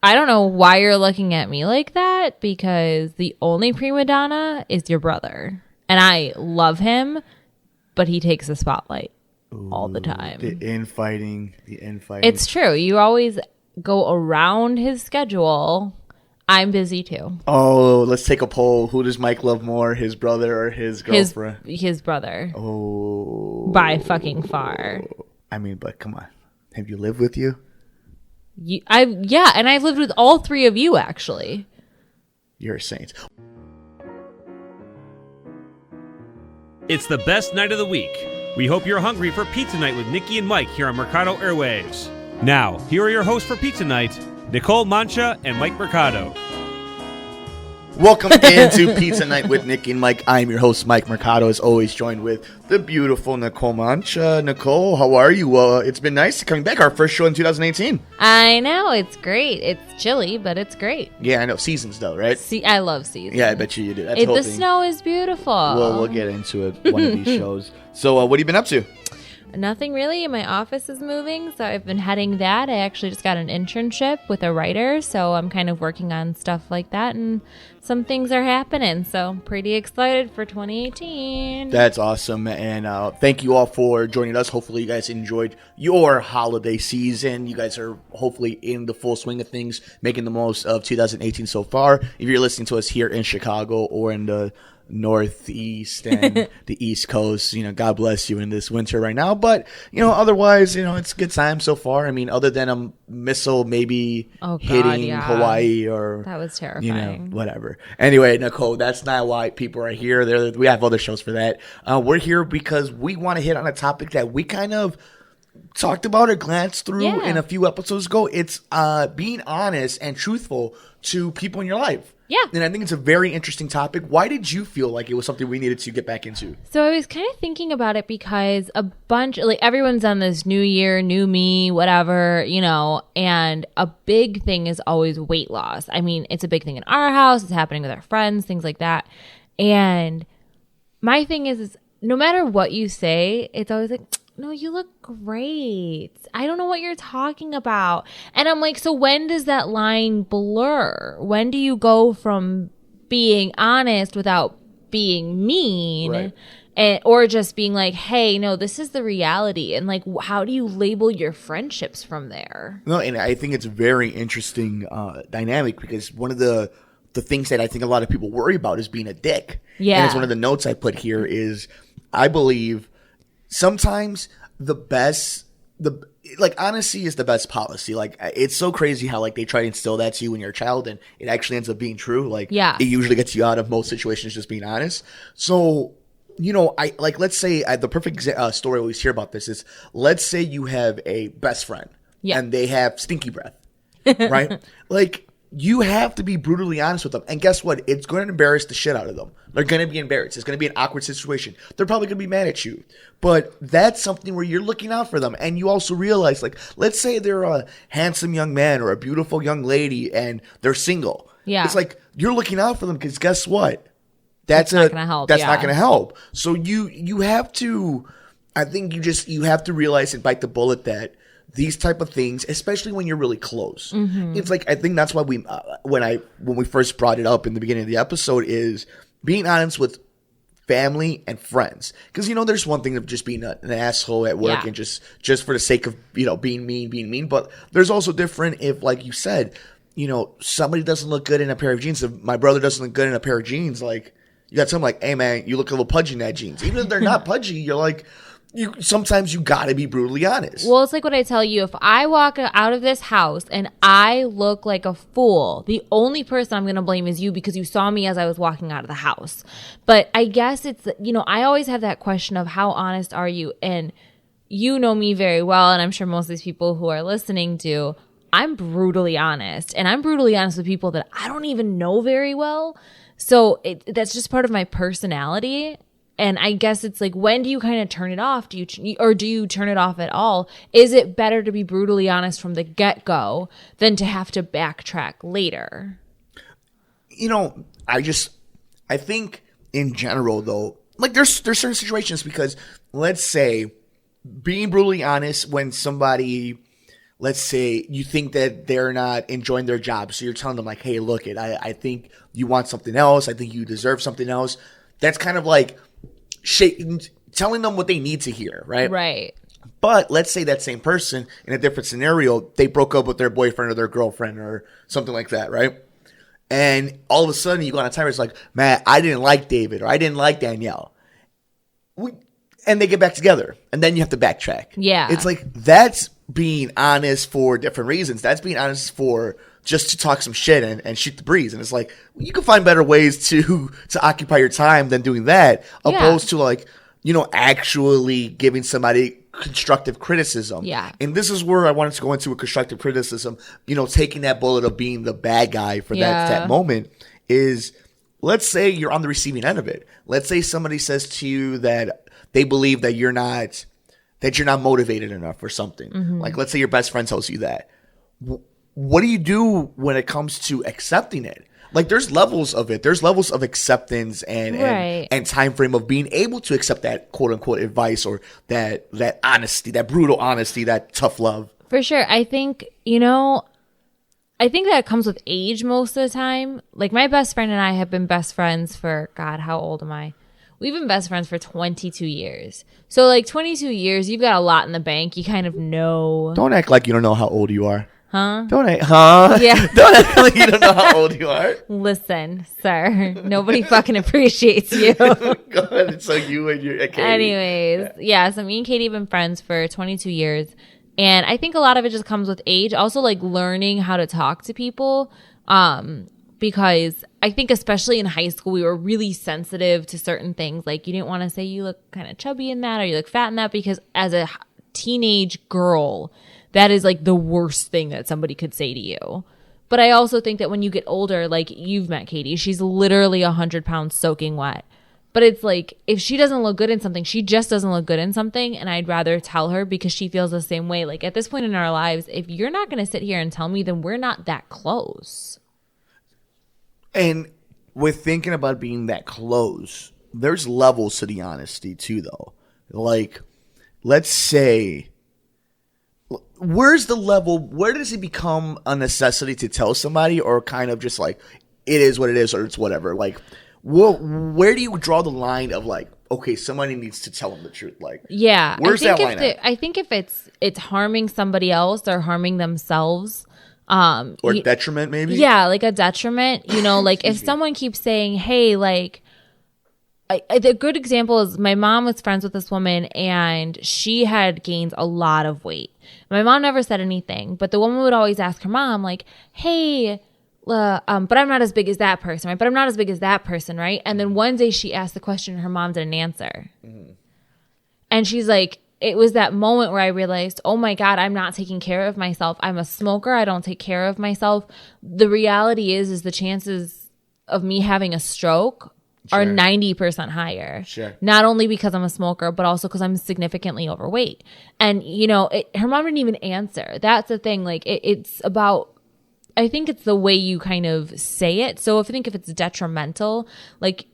I don't know why you're looking at me like that, because the only prima donna is your brother. And I love him, but he takes the spotlight all the time. The infighting. It's true. You always go around his schedule. I'm busy too. Oh, let's take a poll. Who does Mike love more, his brother or his girlfriend? His brother. Oh. By fucking far. I mean, but come on. Have you lived with you? Yeah, and I've lived with all three of you, actually. You're a saint. It's the best night of the week. We hope you're hungry for Pizza Night with Niki and Mike here on Mercado Airwaves. Now, here are your hosts for Pizza Night, Nicole Mancha and Mike Mercado. Welcome into Pizza Night with Niki and Mike. I'm your host, Mike Mercado, as always, joined with the beautiful Nicole Mancha. Nicole, how are you? It's been nice coming back. Our first show in 2018. I know. It's great. It's chilly, but it's great. Yeah, I know. Seasons, though, right? I love seasons. Yeah, I bet you do. That's the whole the thing. Snow is beautiful. We'll get into it one of these shows. So, what have you been up to? Nothing really. My office is moving, so I've been heading that. I actually just got an internship with a writer, so I'm kind of working on stuff like that, and some things are happening, so I'm pretty excited for 2018. That's awesome, and thank you all for joining us. Hopefully you guys enjoyed your holiday season. You guys are hopefully in the full swing of things, making the most of 2018 so far. If you're listening to us here in Chicago or in the Northeast and the East Coast, God bless you in this winter right now. But, otherwise, it's a good time so far. I mean, other than a missile maybe hitting Hawaii or... That was terrifying. Whatever. Anyway, Nicole, that's not why people are here. We have other shows for that. We're here because we want to hit on a topic that we kind of talked about or glanced through in a few episodes ago. It's being honest and truthful to people in your life. Yeah. And I think it's a very interesting topic. Why did you feel like it was something we needed to get back into? So I was kind of thinking about it because everyone's on this new year, new me, whatever, and a big thing is always weight loss. I mean, it's a big thing in our house. It's happening with our friends, things like that. And my thing is no matter what you say, it's always like, no, you look great. I don't know what you're talking about. And I'm like, so when does that line blur? When do you go from being honest without being mean, right, or just being like, hey, no, this is the reality? And like, how do you label your friendships from there? No, and I think it's a very interesting dynamic, because one of the things that I think a lot of people worry about is being a dick. Yeah. And it's one of the notes I put here is, I believe sometimes honesty is the best policy. Like, it's so crazy how they try to instill that to you when you're a child, and it actually ends up being true. It usually gets you out of most situations, just being honest. So, let's say the perfect story I always hear about this is, let's say you have a best friend and they have stinky breath, right? You have to be brutally honest with them. And guess what? It's going to embarrass the shit out of them. They're going to be embarrassed. It's going to be an awkward situation. They're probably going to be mad at you. But that's something where you're looking out for them. And you also realize, let's say they're a handsome young man or a beautiful young lady and they're single. Yeah. It's like, you're looking out for them, because guess what? That's not going to help. That's not going to help. So you have to, I think you have to realize and bite the bullet that these type of things, especially when you're really close, it's like, I think that's why when we first brought it up in the beginning of the episode, is being honest with family and friends. Because there's one thing of just being an asshole at work and just for the sake of being mean, but there's also different if, like you said, somebody doesn't look good in a pair of jeans. If my brother doesn't look good in a pair of jeans, you got someone like, hey man, you look a little pudgy in that jeans. Even if they're not pudgy, you're like, sometimes you gotta be brutally honest. Well, it's like what I tell you. If I walk out of this house and I look like a fool, the only person I'm going to blame is you, because you saw me as I was walking out of the house. But I guess it's, I always have that question of how honest are you? And you know me very well, and I'm sure most of these people who are listening do. I'm brutally honest. And I'm brutally honest with people that I don't even know very well. So that's just part of my personality. And I guess it's like, when do you kind of turn it off? Do you turn it off at all? Is it better to be brutally honest from the get-go than to have to backtrack later? I think in general, though, there's certain situations, because let's say being brutally honest when somebody, let's say you think that they're not enjoying their job. So you're telling them like, hey, look, I think you want something else. I think you deserve something else. That's kind of like telling them what they need to hear, right? Right. But let's say that same person in a different scenario, they broke up with their boyfriend or their girlfriend or something like that, right? And all of a sudden you go on a timer, it's like, man, I didn't like David or I didn't like Danielle. And they get back together. And then you have to backtrack. Yeah. It's like, that's being honest for different reasons. That's being honest for just to talk some shit and shoot the breeze. And it's like, you can find better ways to occupy your time than doing that, opposed to like, actually giving somebody constructive criticism. Yeah. And this is where I wanted to go into a constructive criticism, taking that bullet of being the bad guy for that moment is, let's say you're on the receiving end of it. Let's say somebody says to you that they believe that you're not motivated enough or something. Mm-hmm. Like, let's say your best friend tells you that. What do you do when it comes to accepting it? Like, there's levels of it. There's levels of acceptance and time frame of being able to accept that quote unquote advice or that honesty, that brutal honesty, that tough love. For sure. I think, that comes with age most of the time. Like, my best friend and I have been best friends for, God, how old am I? We've been best friends for 22 years. So, like, 22 years, you've got a lot in the bank. You kind of know. Don't act like you don't know how old you are. Huh? Yeah. Don't act like you don't know how old you are. Listen, sir. Nobody fucking appreciates you. God, it's like you and your Katie. Anyways, so me and Katie have been friends for 22 years. And I think a lot of it just comes with age. Also, like, learning how to talk to people. Because I think especially in high school, we were really sensitive to certain things. Like, you didn't want to say you look kind of chubby in that or you look fat in that, because as a teenage girl, that is like the worst thing that somebody could say to you. But I also think that when you get older, like, you've met Katie, she's literally 100 pounds soaking wet. But it's like, if she doesn't look good in something, she just doesn't look good in something. And I'd rather tell her because she feels the same way. Like, at this point in our lives, if you're not going to sit here and tell me, then we're not that close. And with thinking about being that close, there's levels to the honesty too, though. Like, let's say, where's the level? Where does it become a necessity to tell somebody, or kind of just like, it is what it is, or it's whatever? Like, where do you draw the line of like, okay, somebody needs to tell them the truth? Like, where's that line at? I think if it's harming somebody else or harming themselves, or detriment, maybe. Yeah, like a detriment. Like if someone keeps saying, "Hey, like," the good example is my mom was friends with this woman and she had gained a lot of weight. My mom never said anything, but the woman would always ask her mom, like, "Hey, but I'm not as big as that person, right? But I'm not as big as that person, right?" And then one day she asked the question and her mom didn't answer. Mm-hmm. And she's like, it was that moment where I realized, oh my God, I'm not taking care of myself. I'm a smoker. I don't take care of myself. The reality is the chances of me having a stroke are 90% higher. Sure. Not only because I'm a smoker, but also because I'm significantly overweight. And, her mom didn't even answer. That's the thing. Like, it's about, I think it's the way you kind of say it. So if it's detrimental, like,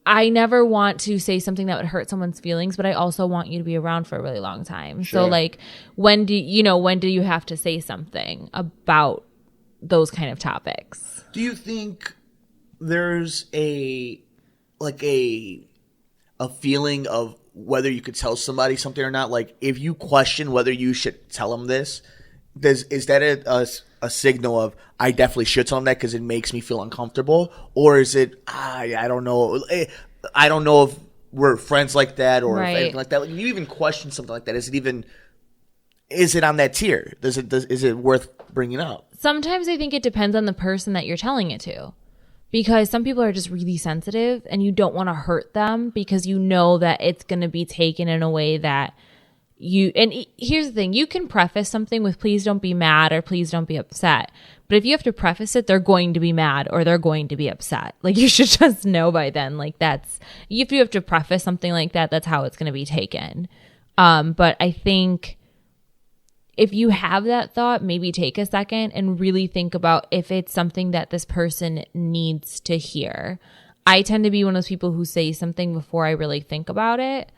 I never want to say something that would hurt someone's feelings, but I also want you to be around for a really long time. Sure. So like, when do you have to say something about those kind of topics? Do you think there's a feeling of whether you could tell somebody something or not? Like, if you question whether you should tell them this, is that a signal of, I definitely should tell them that because it makes me feel uncomfortable? Or is it, I don't know. I don't know if we're friends like that or anything like that. Like, if you even question something like that, is it on that tier? Is it worth bringing up? Sometimes I think it depends on the person that you're telling it to. Because some people are just really sensitive and you don't want to hurt them because you know that it's going to be taken in a way that and here's the thing, you can preface something with please don't be mad or please don't be upset. But if you have to preface it, they're going to be mad or they're going to be upset. Like, you should just know by then, like, if you have to preface something like that, that's how it's going to be taken. But I think if you have that thought, maybe take a second and really think about if it's something that this person needs to hear. I tend to be one of those people who say something before I really think about it.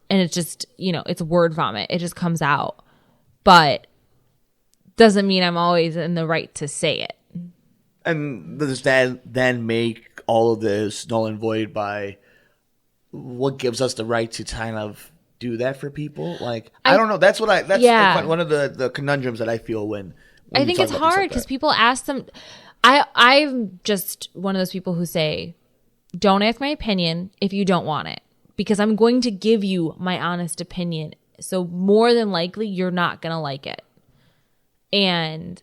And it's just, it's word vomit. It just comes out. but doesn't mean I'm always in the right to say it. And does that then make all of this null and void by what gives us the right to kind of do that for people? Like, I don't know. That's like one of the conundrums that I feel when I think it's hard because people ask them. I'm just one of those people who say, don't ask my opinion if you don't want it, because I'm going to give you my honest opinion. So more than likely, you're not going to like it. And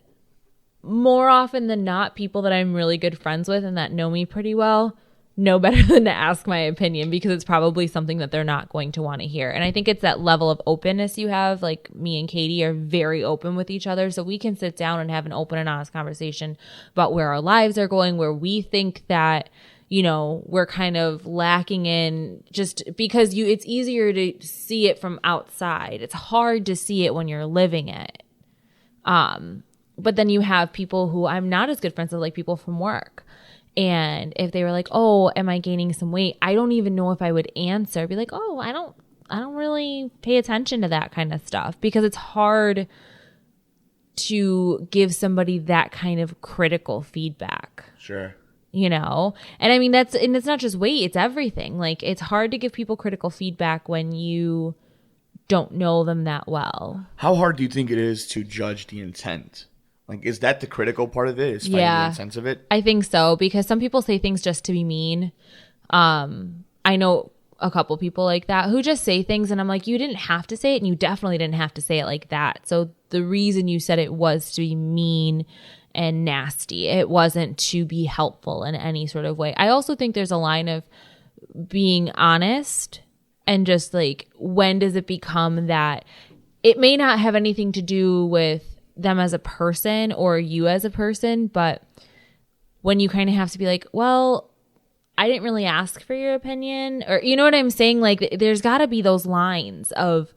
more often than not, people that I'm really good friends with and that know me pretty well know better than to ask my opinion, because it's probably something that they're not going to want to hear. And I think it's that level of openness you have. Like, me and Katie are very open with each other, so we can sit down and have an open and honest conversation about where our lives are going, where we think that, you know, we're kind of lacking in, just because it's easier to see it from outside. It's hard to see it when you're living it. But then you have people who I'm not as good friends with, like people from work. And if they were like, oh, am I gaining some weight? I don't even know if I would answer. I'd be like, oh, I don't really pay attention to that kind of stuff, because it's hard to give somebody that kind of critical feedback. Sure. You know? And I mean, it's not just weight, it's everything. Like, it's hard to give people critical feedback when you don't know them that well. How hard do you think it is to judge the intent? Like, is that the critical part of it? Is finding the intent of it? I think so, because some people say things just to be mean. I know a couple people like that who just say things and I'm like, you didn't have to say it, and you definitely didn't have to say it like that. So the reason you said it was to be mean and nasty. It wasn't to be helpful in any sort of way. I also think there's a line of being honest and just like, when does it become that it may not have anything to do with them as a person or you as a person, but when you kind of have to be like, well, I didn't really ask for your opinion, or you know what I'm saying? Like, there's got to be those lines of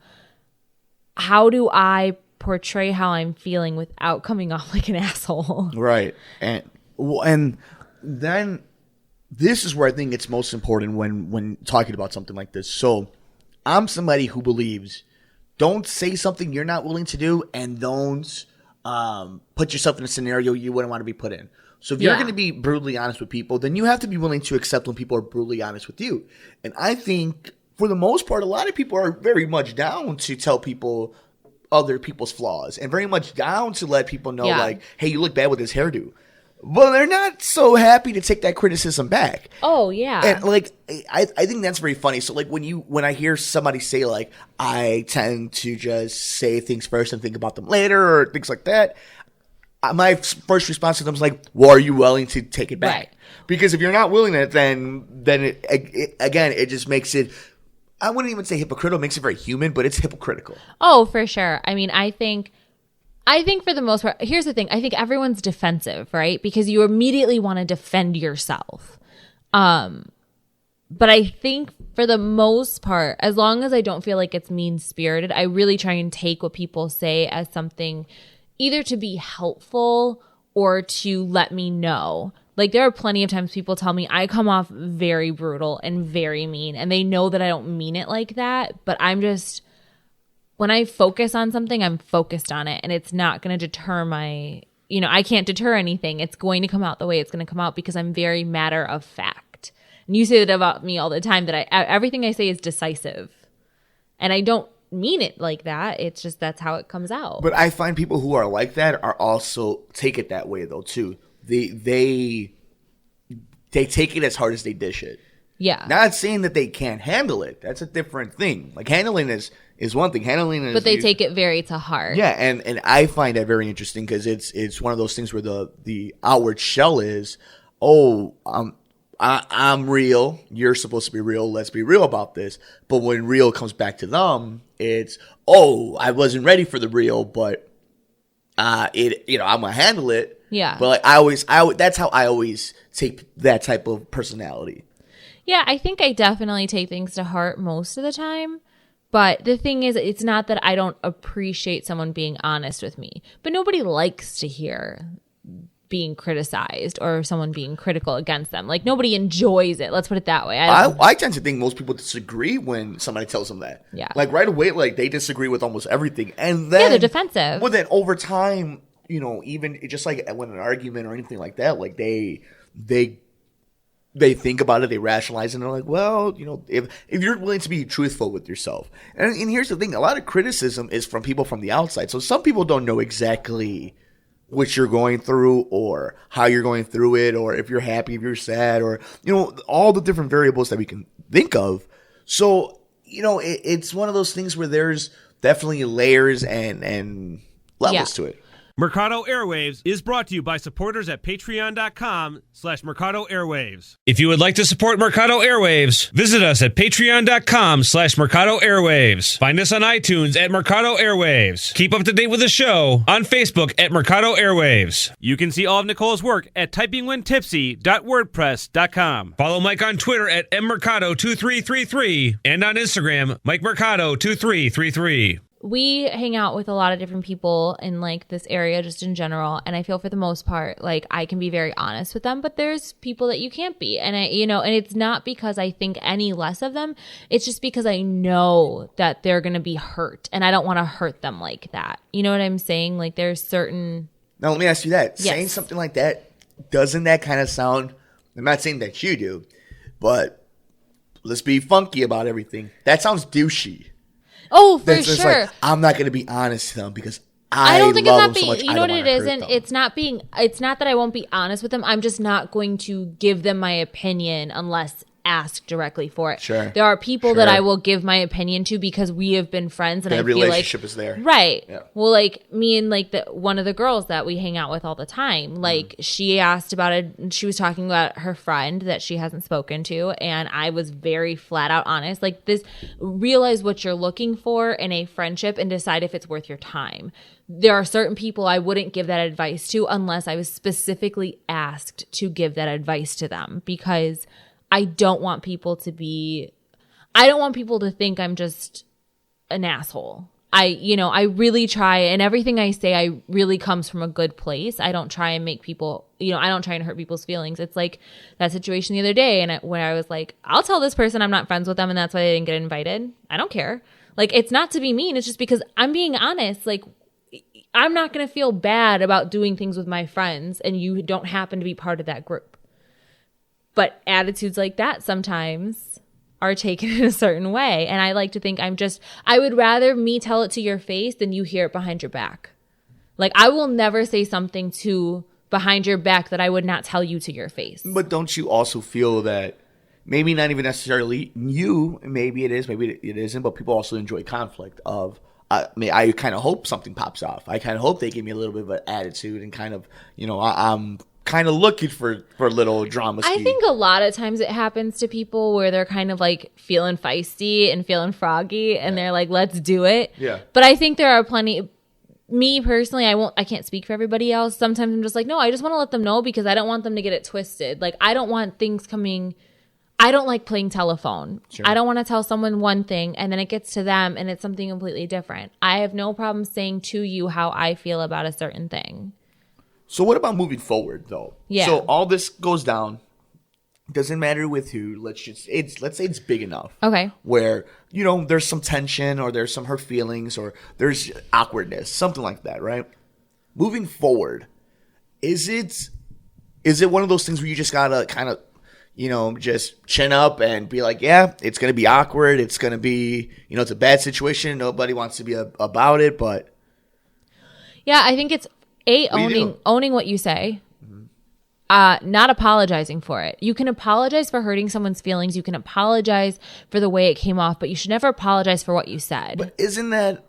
how do I portray how I'm feeling without coming off like an asshole. Right. And then this is where I think it's most important when talking about something like this. So I'm somebody who believes, don't say something you're not willing to do, and don't put yourself in a scenario you wouldn't want to be put in. So if you're going to be brutally honest with people, then you have to be willing to accept when people are brutally honest with you. And I think for the most part, a lot of people are very much down to tell people other people's flaws, and very much down to let people know, like, hey, you look bad with this hairdo. Well, they're not so happy to take that criticism back. Oh, yeah. And, like, I think that's very funny. So, like, when I hear somebody say, like, I tend to just say things first and think about them later, or things like that, my first response to them is like, well, are you willing to take it back? Right. Because if you're not willing to, then it just makes it, I wouldn't even say hypocritical, makes it very human, but it's hypocritical. Oh, for sure. I mean, I think for the most part, here's the thing. I think everyone's defensive, right? Because you immediately want to defend yourself. But I think for the most part, as long as I don't feel like it's mean-spirited, I really try and take what people say as something either to be helpful or to let me know. Like, there are plenty of times people tell me I come off very brutal and very mean, and they know that I don't mean it like that, but I'm just, when I focus on something, I'm focused on it, and it's not going to deter I can't deter anything. It's going to come out the way it's going to come out, because I'm very matter of fact. And you say that about me all the time, that everything I say is decisive, and I don't mean it like that. It's just, that's how it comes out. But I find people who are like that are also take it that way though too. They take it as hard as they dish it. Yeah. Not saying that they can't handle it. That's a different thing. Like, handling is one thing. But they take it very to heart. Yeah, and I find that very interesting, because it's one of those things where the outward shell is, I'm real. You're supposed to be real. Let's be real about this. But when real comes back to them, it's, I wasn't ready for the real, but I'm gonna handle it. Yeah. But like that's how I always take that type of personality. Yeah, I think I definitely take things to heart most of the time. But the thing is, it's not that I don't appreciate someone being honest with me. But nobody likes to hear being criticized or someone being critical against them. Like, nobody enjoys it. Let's put it that way. I tend to think most people disagree when somebody tells them that. Yeah. Like, right away, like, they disagree with almost everything. And then... Yeah, they're defensive. Well, then over time, you know, even just like when an argument or anything like that, like, they think about it, they rationalize it, and they're like, well, you know, if you're willing to be truthful with yourself. And here's the thing, a lot of criticism is from people from the outside. So some people don't know exactly what you're going through or how you're going through it, or if you're happy, if you're sad, or, you know, all the different variables that we can think of. So, you know, it's one of those things where there's definitely layers and levels to it. Mercado Airwaves is brought to you by supporters at patreon.com/Mercado Airwaves. If you would like to support Mercado Airwaves, visit us at patreon.com/Mercado Airwaves. Find us on iTunes at Mercado Airwaves. Keep up to date with the show on Facebook at Mercado Airwaves. You can see all of Nicole's work at typingwhentipsy.wordpress.com. Follow Mike on Twitter at mmercado2333 and on Instagram, Mike Mercado 2333. We hang out with a lot of different people in like this area just in general, and I feel for the most part like I can be very honest with them, but there's people that you can't be, and and it's not because I think any less of them, it's just because I know that they're going to be hurt and I don't want to hurt them like that. You know what I'm saying? Like, there's certain... Now let me ask you that. Yes. Saying something like that, doesn't that kind of sound, I'm not saying that you do, but let's be funky about everything. That sounds douchey. Oh, for That's sure. Like, I'm not going to be honest to them because I don't think love it's them not being, so much. you know what it isn't? It's not that I won't be honest with them. I'm just not going to give them my opinion unless asked directly for it. Sure. There are people that I will give my opinion to because we have been friends, and I feel like relationship is there. Right. Yeah. Well, like me and like one of the girls that we hang out with all the time, like she asked about it, and she was talking about her friend that she hasn't spoken to, and I was very flat out honest. Like, this, realize what you're looking for in a friendship and decide if it's worth your time. There are certain people I wouldn't give that advice to unless I was specifically asked to give that advice to them, because I don't want people to think I'm just an asshole. I really try, and everything I say, I really comes from a good place. I don't try and make people, I don't try and hurt people's feelings. It's like that situation the other day, and when I was like, I'll tell this person I'm not friends with them, and that's why they didn't get invited. I don't care. Like, it's not to be mean. It's just because I'm being honest. Like, I'm not going to feel bad about doing things with my friends, and you don't happen to be part of that group. But attitudes like that sometimes are taken in a certain way. And I like to think I would rather me tell it to your face than you hear it behind your back. Like, I will never say something behind your back that I would not tell you to your face. But don't you also feel that maybe not even necessarily you, maybe it is, maybe it isn't, but people also enjoy conflict of, I kind of hope something pops off. I kind of hope they give me a little bit of an attitude and kind of, I'm kind of looking for a little drama. I think a lot of times it happens to people where they're kind of like feeling feisty and feeling froggy, and they're like, let's do it. Yeah. But I think there are plenty. Me personally, I can't speak for everybody else. Sometimes I'm just like, no, I just want to let them know because I don't want them to get it twisted. Like, I don't want things coming. I don't like playing telephone. Sure. I don't want to tell someone one thing and then it gets to them and it's something completely different. I have no problem saying to you how I feel about a certain thing. So what about moving forward, though? Yeah. So all this goes down. Doesn't matter with who. Let's say it's big enough. Okay. Where, there's some tension or there's some hurt feelings or there's awkwardness, something like that, right? Moving forward, is it one of those things where you just gotta kind of, just chin up and be like, yeah, it's gonna be awkward. It's gonna be, it's a bad situation. Nobody wants to be about it, but yeah, I think it's owning what you say, not apologizing for it. You can apologize for hurting someone's feelings. You can apologize for the way it came off, but you should never apologize for what you said. But isn't that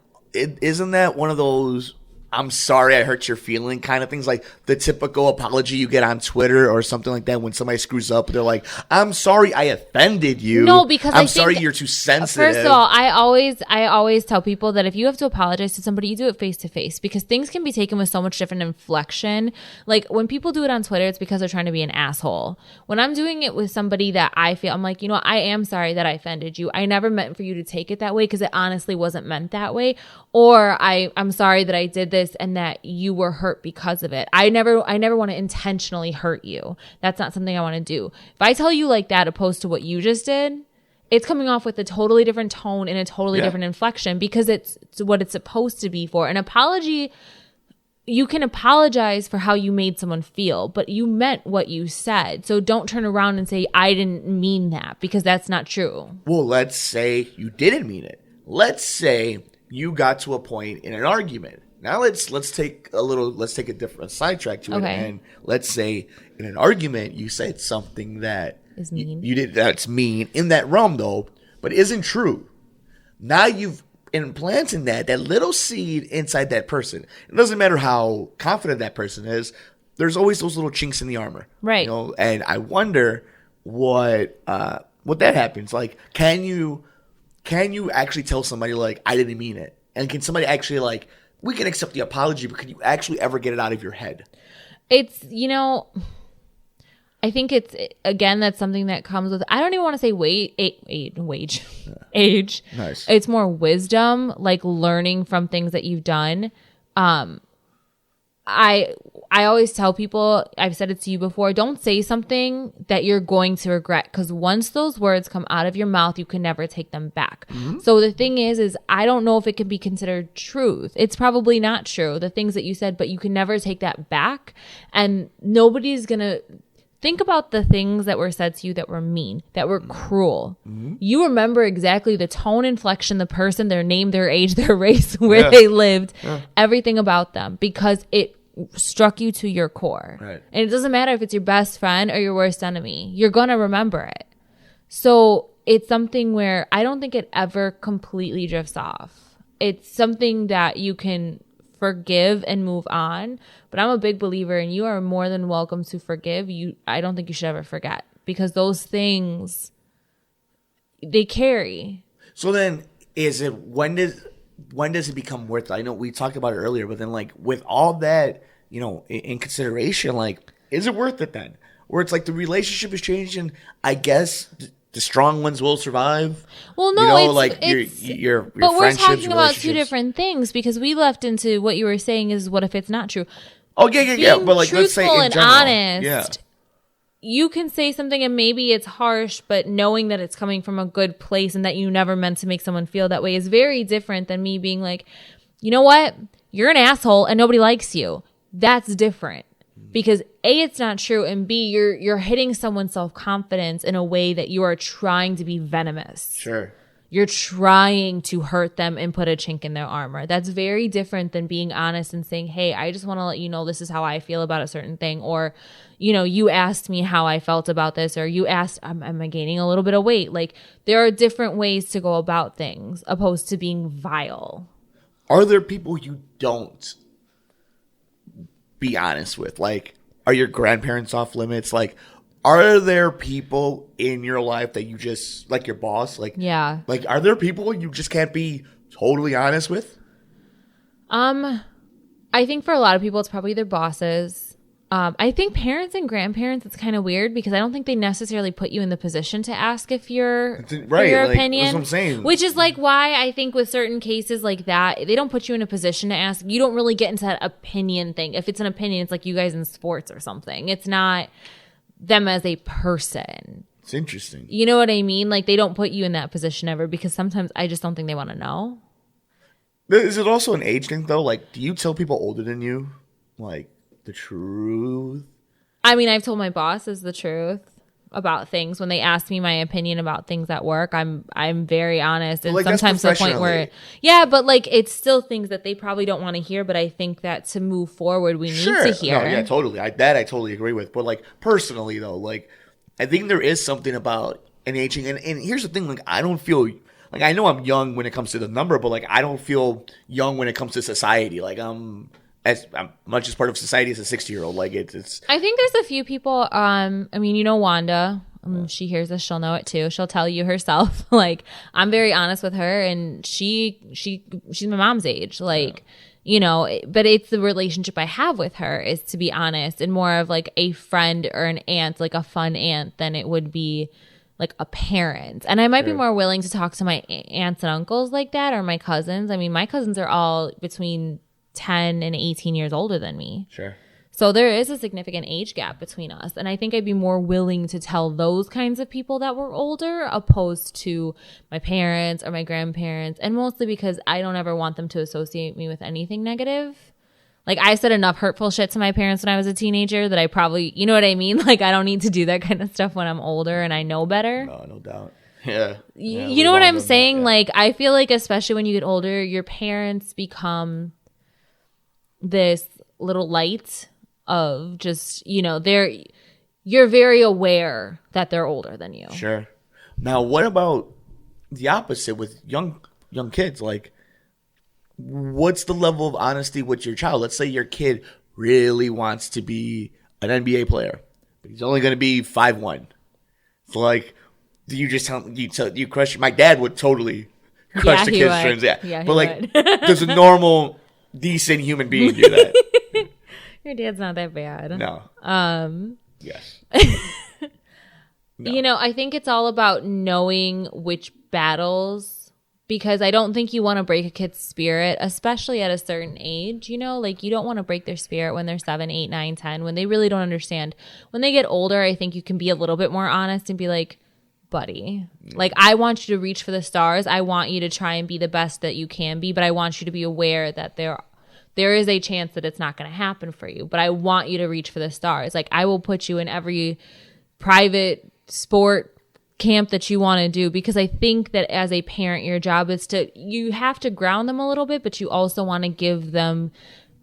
one of those I'm sorry I hurt your feeling kind of things, like the typical apology you get on Twitter or something like that when somebody screws up? They're like, I'm sorry I offended you. No, because I'm sorry you're too sensitive. First of all, I always tell people that if you have to apologize to somebody, you do it face to face, because things can be taken with so much different inflection. Like, when people do it on Twitter, it's because they're trying to be an asshole. When I'm doing it with somebody that I feel, I'm like, I am sorry that I offended you. I never meant for you to take it that way because it honestly wasn't meant that way. Or I'm sorry that I did this this and that you were hurt because of it. I never want to intentionally hurt you. That's not something I want to do. If I tell you like that opposed to what you just did, it's coming off with a totally different tone and a totally different inflection because it's what it's supposed to be for. An apology, you can apologize for how you made someone feel, but you meant what you said. So don't turn around and say, I didn't mean that, because that's not true. Well, let's say you didn't mean it. Let's say you got to a point in an argument. Now let's take a different sidetrack to it. And let's say in an argument you said something that is mean. You did that's mean in that realm though, but isn't true. Now you've implanted that little seed inside that person. It doesn't matter how confident that person is. There's always those little chinks in the armor, right? You know, and I wonder what that happens. Like, can you actually tell somebody like I didn't mean it, and can somebody actually like we can accept the apology, but can you actually ever get it out of your head? It's I think it's, again, that's something that comes with, I don't even want to say age. Nice. It's more wisdom, like learning from things that you've done. I always tell people, I've said it to you before, don't say something that you're going to regret, because once those words come out of your mouth, you can never take them back. Mm-hmm. So the thing is I don't know if it can be considered truth. It's probably not true, the things that you said, but you can never take that back. And nobody's going to think about the things that were said to you that were mean, that were cruel. Mm-hmm. You remember exactly the tone, inflection, the person, their name, their age, their race, where they lived, everything about them, because it struck you to your core. Right. And it doesn't matter if it's your best friend or your worst enemy. You're going to remember it. So it's something where I don't think it ever completely drifts off. It's something that you can forgive and move on. But I'm a big believer, and you are more than welcome to forgive. I don't think you should ever forget, because those things, they carry. So then when does it become worth it? I know we talked about it earlier, but then like with all that, in consideration, like, is it worth it then? Where it's like the relationship is changing, I guess the strong ones will survive. Well, no, your but we're talking about two relationships. different things, because we left into what you were saying is, what if it's not true? Oh, yeah. But like, let's say in and general, honest, you can say something and maybe it's harsh, but knowing that it's coming from a good place and that you never meant to make someone feel that way is very different than me being like, you know what? You're an asshole and nobody likes you. That's different. Because A, it's not true, and B, you're hitting someone's self-confidence in a way that you are trying to be venomous. Sure. You're trying to hurt them and put a chink in their armor. That's very different than being honest and saying, hey, I just want to let you know this is how I feel about a certain thing. Or, you asked me how I felt about this, or you asked, am I gaining a little bit of weight? Like, there are different ways to go about things opposed to being vile. Are there people you don't be honest with? Like, are your grandparents off limits? Like, are there people in your life that you just, like your boss? Like, yeah. Like, are there people you just can't be totally honest with? I think for a lot of people, it's probably their bosses. I think parents and grandparents, it's kind of weird, because I don't think they necessarily put you in the position to ask if your opinion. That's what I'm saying. Which is like why I think with certain cases like that, they don't put you in a position to ask. You don't really get into that opinion thing. If it's an opinion, it's like you guys in sports or something. It's not them as a person. It's interesting. You know what I mean? Like, they don't put you in that position ever, because sometimes I just don't think they want to know. Is it also an age thing though? Like, do you tell people older than you, like, the truth? I mean, I've told my bosses the truth about things. When they ask me my opinion about things at work, I'm very honest, and sometimes to the point where, but like, it's still things that they probably don't want to hear, but I think that to move forward, we need to hear. No, yeah, totally. I totally agree with. But like, personally though, like, I think there is something about an aging, and here's the thing, like, I don't feel like, I know I'm young when it comes to the number, but like, I don't feel young when it comes to society. Like, I'm much as part of society as a 60-year-old. Like, it's. I think there's a few people. I mean, Wanda. She hears this, she'll know it too. She'll tell you herself. Like, I'm very honest with her, and she's my mom's age. Like, but it's the relationship I have with her is to be honest, and more of like a friend or an aunt, like a fun aunt, than it would be like a parent. And I might be more willing to talk to my aunts and uncles like that, or my cousins. I mean, my cousins are all between 10 and 18 years older than me. Sure. So there is a significant age gap between us. And I think I'd be more willing to tell those kinds of people that were older opposed to my parents or my grandparents. And mostly because I don't ever want them to associate me with anything negative. Like, I said enough hurtful shit to my parents when I was a teenager that I probably, you know what I mean? Like, I don't need to do that kind of stuff when I'm older and I know better. No doubt. Yeah. You know what I'm saying? Like, I feel like especially when you get older, your parents become this little light of just, you know, you're very aware that they're older than you. Sure. Now, what about the opposite with young kids? Like, what's the level of honesty with your child? Let's say your kid really wants to be an NBA player, but he's only going to be 5'1". So, like, do you just tell you crush? My dad would totally crush the kid's dreams. Yeah, but like, does a normal, decent human being do that? Your dad's not that bad. No. Yes. No. You know, I think it's all about knowing which battles, because I don't think you want to break a kid's spirit, especially at a certain age. You know, like, you don't want to break their spirit when they're 7, 8, 9, 10, when they really don't understand. When they get older, I think you can be a little bit more honest and be like, buddy, like, I want you to reach for the stars. I want you to try and be the best that you can be, but I want you to be aware that there is a chance that it's not going to happen for you, but I want you to reach for the stars. Like, I will put you in every private sport camp that you want to do, because I think that as a parent, your job is you have to ground them a little bit, but you also want to give them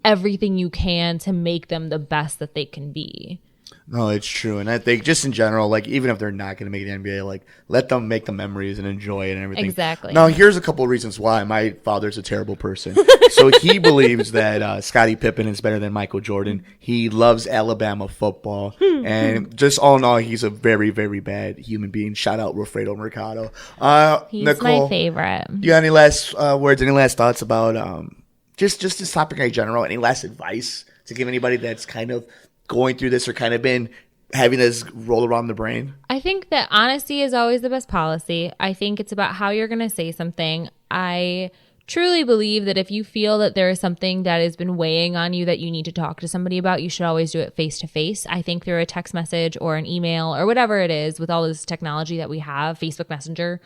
everything you can to make them the best that they can be. No, it's true. And I think just in general, like, even if they're not going to make the NBA, like, let them make the memories and enjoy it and everything. Exactly. Now, here's a couple of reasons why my father's a terrible person. So he believes that Scottie Pippen is better than Michael Jordan. He loves Alabama football. And just all in all, he's a very, very bad human being. Shout out Wilfredo Mercado. He's Nicole, my favorite. You got any last words, any last thoughts about just this topic in general? Any last advice to give anybody that's kind of going through this or kind of been having this roll around the brain? I think that honesty is always the best policy. I think it's about how you're going to say something. I truly believe that if you feel that there is something that has been weighing on you that you need to talk to somebody about, you should always do it face to face. I think through a text message or an email or whatever it is, with all this technology that we have, Facebook Messenger,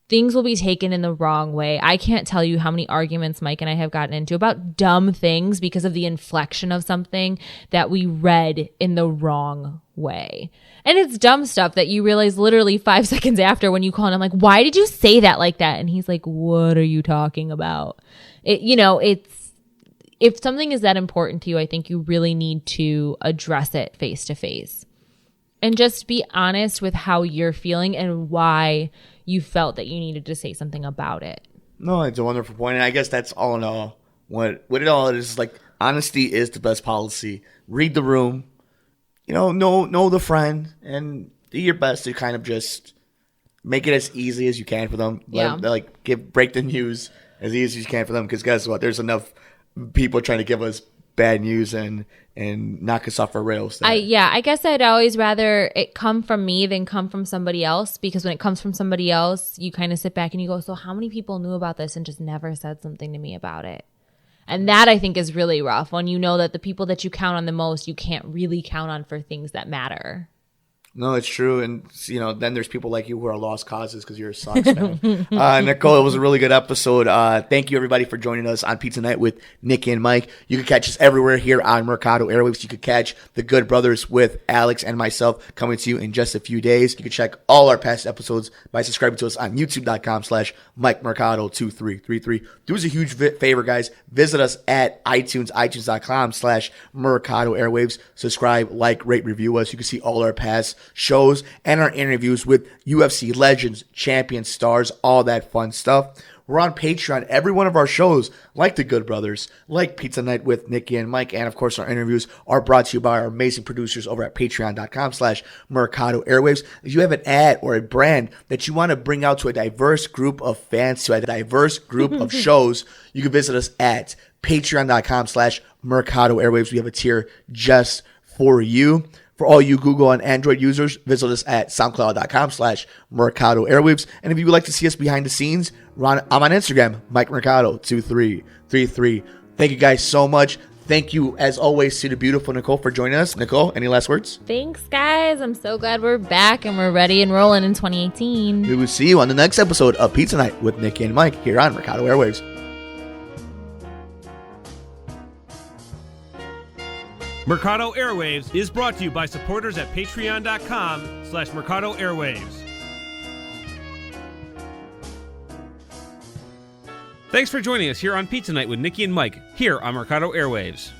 things will be taken in the wrong way. I can't tell you how many arguments Mike and I have gotten into about dumb things because of the inflection of something that we read in the wrong way. And it's dumb stuff that you realize literally 5 seconds after when you call and I'm like, why did you say that like that? And he's like, what are you talking about? If something is that important to you, I think you really need to address it face to face. And just be honest with how you're feeling and why you felt that you needed to say something about it. No, it's a wonderful point. And I guess that's all in all. What it all is like, honesty is the best policy. Read the room, know the friend, and do your best to kind of just make it as easy as you can for them. Yeah. Break the news as easy as you can for them. Because guess what? There's enough people trying to give us bad news and knock us off our rails. I guess I'd always rather it come from me than come from somebody else, because when it comes from somebody else, you kind of sit back and you go, so how many people knew about this and just never said something to me about it? And that, I think, is really rough when you know that the people that you count on the most, you can't really count on for things that matter. No, it's true. And, then there's people like you who are lost causes because you're a Sox fan. Nicole, it was a really good episode. Thank you, everybody, for joining us on Pizza Night with Niki and Mike. You can catch us everywhere here on Mercado Airwaves. You can catch the Good Brothers with Alex and myself coming to you in just a few days. You can check all our past episodes by subscribing to us on youtube.com/MikeMercado2333. Do us a huge favor, guys. Visit us at iTunes, itunes.com/Mercado Airwaves. Subscribe, like, rate, review us. You can see all our past shows and our interviews with UFC legends, champions, stars, all that fun stuff. We're on Patreon. Every one of our shows, like The Good Brothers, like Pizza Night with Niki and Mike, and of course our interviews are brought to you by our amazing producers over at patreon.com/Mercado Airwaves. If you have an ad or a brand that you want to bring out to a diverse group of fans, to a diverse group of shows, you can visit us at patreon.com/Mercado Airwaves. We have a tier just for you. For all you Google and Android users, visit us at soundcloud.com/Mercado Airwaves. And if you would like to see us behind the scenes, I'm on Instagram, Mike Mercado 2333. Thank you guys so much. Thank you, as always, to the beautiful Nicole for joining us. Nicole, any last words? Thanks, guys. I'm so glad we're back and we're ready and rolling in 2018. We will see you on the next episode of Pizza Night with Niki and Mike here on Mercado Airwaves. Mercado Airwaves is brought to you by supporters at patreon.com/Mercado Airwaves. Thanks for joining us here on Pizza Night with Niki and Mike here on Mercado Airwaves.